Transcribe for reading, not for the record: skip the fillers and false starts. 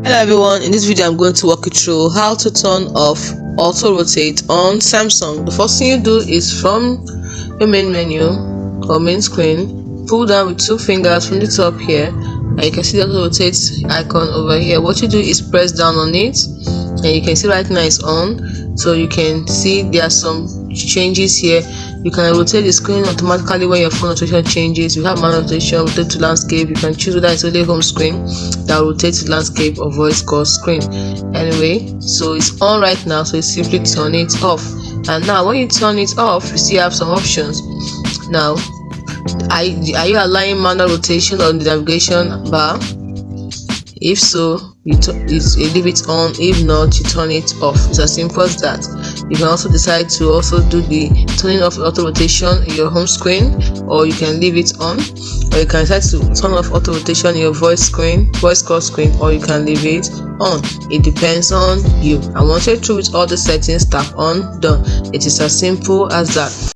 Hello everyone, in this video I'm going to walk you through how to turn off auto rotate on Samsung. The first thing you do is from your main menu or main screen, pull down with two fingers from the top here, and you can see the auto rotate icon over here. What you do is press down on it, and you can see right now it's on, so you can see there are some changes here. You can rotate the screen automatically when your phone rotation changes. You have manual rotation, rotate to landscape. You can choose whether it's only home screen that will rotate to landscape or voice call screen. Anyway, so it's on right now, so you simply turn it off. And now when you turn it off, you still have some options. Now, are you allowing manual rotation on the navigation bar? If so, you leave it on. If not, you turn it off. It's as simple as that. You can also decide to also do the turning off auto rotation in your home screen, or you can leave it on, or you can decide to turn off auto rotation in your voice call screen, or you can leave it on. It depends on you. And once you're through with all the settings, tap on done. It is as simple as that.